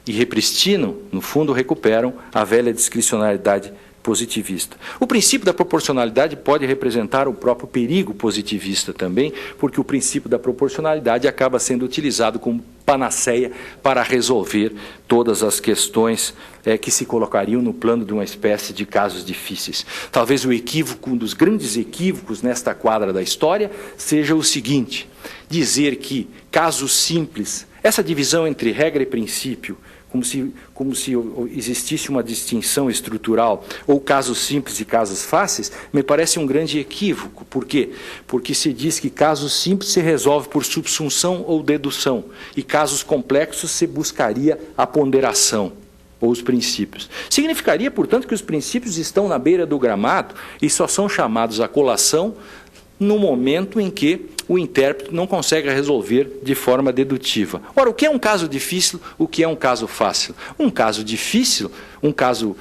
e repristinam, no fundo, recuperam a velha discricionalidade positivista. O princípio da proporcionalidade pode representar o próprio perigo positivista também, porque o princípio da proporcionalidade acaba sendo utilizado como panaceia para resolver todas as questões que se colocariam no plano de uma espécie de casos difíceis. Talvez o equívoco, um dos grandes equívocos nesta quadra da história, seja o seguinte: dizer que casos simples, essa divisão entre regra e princípio, como se existisse uma distinção estrutural, ou casos simples e casos fáceis, me parece um grande equívoco. Por quê? Porque se diz que casos simples se resolve por subsunção ou dedução, e casos complexos se buscaria a ponderação, ou os princípios. Significaria, portanto, que os princípios estão na beira do gramado e só são chamados à colação no momento em que o intérprete não consegue resolver de forma dedutiva. Ora, o que é um caso difícil, o que é um caso fácil? Um caso difícil, um caso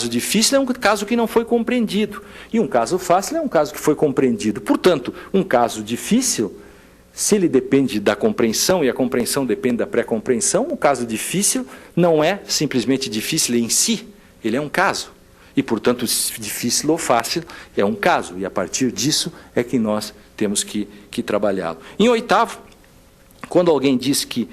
difícil é um caso que não foi compreendido, e um caso fácil é um caso que foi compreendido. Portanto, um caso difícil, se ele depende da compreensão e a compreensão depende da pré-compreensão, um caso difícil não é simplesmente difícil em si, ele é um caso. E, portanto, difícil ou fácil é um caso, e a partir disso é que nós temos que trabalhá-lo. Em oitavo, quando alguém diz que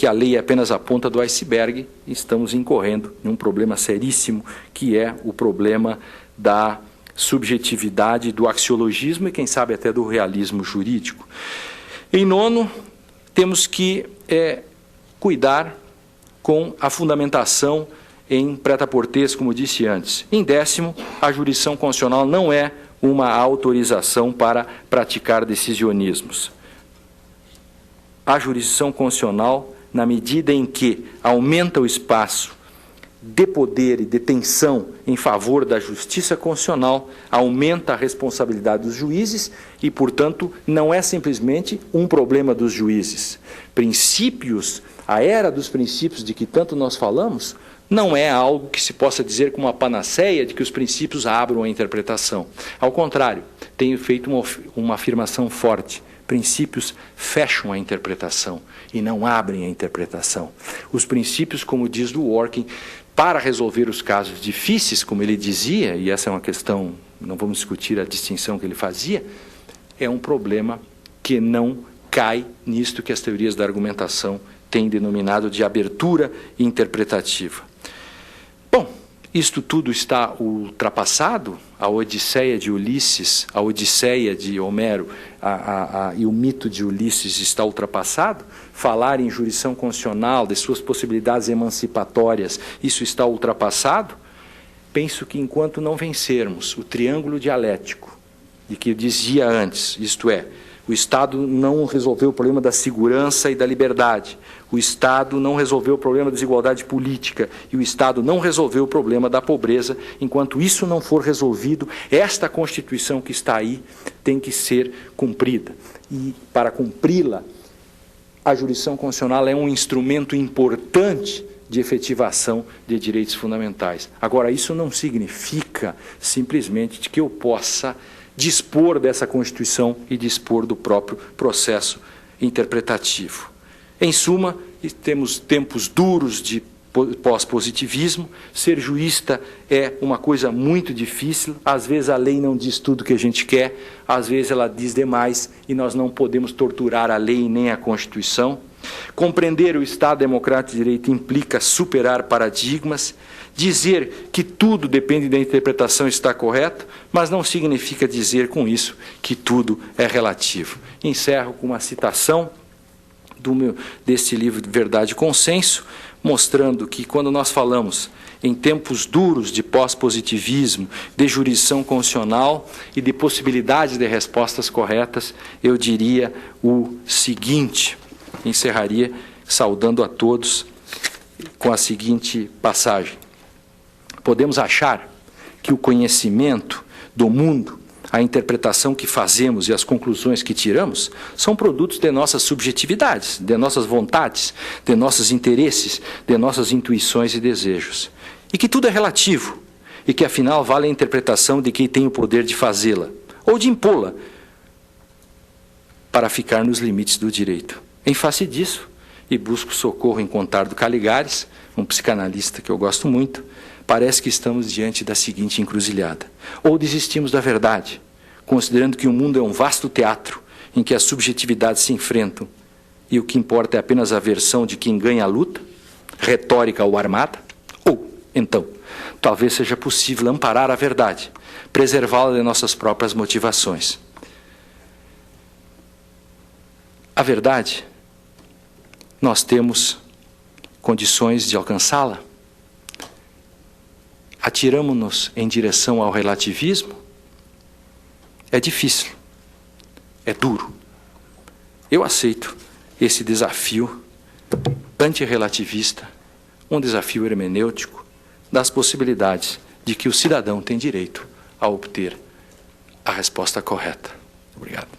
a lei é apenas a ponta do iceberg, estamos incorrendo em um problema seríssimo, que é o problema da subjetividade, do axiologismo e, quem sabe, até do realismo jurídico. Em nono, temos que cuidar com a fundamentação em prêt-à-porter, como disse antes. Em décimo, a jurisdição constitucional não é uma autorização para praticar decisionismos. A jurisdição constitucional, na medida em que aumenta o espaço de poder e de tensão em favor da justiça constitucional, aumenta a responsabilidade dos juízes e, portanto, não é simplesmente um problema dos juízes. Princípios, a era dos princípios de que tanto nós falamos, não é algo que se possa dizer como uma panaceia de que os princípios abram a interpretação. Ao contrário, tenho feito uma afirmação forte. Princípios fecham a interpretação e não abrem a interpretação. Os princípios, como diz Dworkin, para resolver os casos difíceis, como ele dizia, e essa é uma questão, não vamos discutir a distinção que ele fazia, é um problema que não cai nisto que as teorias da argumentação têm denominado de abertura interpretativa. Bom, isto tudo está ultrapassado, a Odisseia de Ulisses, a Odisseia de Homero e o mito de Ulisses está ultrapassado, falar em jurisdição constitucional, de suas possibilidades emancipatórias, isso está ultrapassado. Penso que enquanto não vencermos o triângulo dialético, de que eu dizia antes, isto é, o Estado não resolveu o problema da segurança e da liberdade. O Estado não resolveu o problema da desigualdade política. E o Estado não resolveu o problema da pobreza. Enquanto isso não for resolvido, esta Constituição que está aí tem que ser cumprida. E, para cumpri-la, a jurisdição constitucional é um instrumento importante de efetivação de direitos fundamentais. Agora, isso não significa simplesmente de que eu possa dispor dessa Constituição e dispor do próprio processo interpretativo. Em suma, temos tempos duros de pós-positivismo. Ser juísta é uma coisa muito difícil. Às vezes a lei não diz tudo o que a gente quer, às vezes ela diz demais e nós não podemos torturar a lei nem a Constituição. Compreender o Estado Democrático de Direito implica superar paradigmas. Dizer que tudo depende da interpretação está correto, mas não significa dizer com isso que tudo é relativo. Encerro com uma citação deste livro de Verdade e Consenso, mostrando que quando nós falamos em tempos duros de pós-positivismo, de jurisdição constitucional e de possibilidade de respostas corretas, eu diria o seguinte, encerraria saudando a todos com a seguinte passagem. Podemos achar que o conhecimento do mundo, a interpretação que fazemos e as conclusões que tiramos são produtos de nossas subjetividades, de nossas vontades, de nossos interesses, de nossas intuições e desejos. E que tudo é relativo, e que afinal vale a interpretação de quem tem o poder de fazê-la, ou de impô-la, para ficar nos limites do direito. Em face disso, e busco socorro em Contardo Caligares, um psicanalista que eu gosto muito, parece que estamos diante da seguinte encruzilhada. Ou desistimos da verdade, considerando que o mundo é um vasto teatro em que as subjetividades se enfrentam e o que importa é apenas a versão de quem ganha a luta, retórica ou armada, ou, então, talvez seja possível amparar a verdade, preservá-la de nossas próprias motivações. A verdade, nós temos condições de alcançá-la? Atiramos-nos em direção ao relativismo? É difícil, é duro. Eu aceito esse desafio antirrelativista, um desafio hermenêutico das possibilidades de que o cidadão tem direito a obter a resposta correta. Obrigado.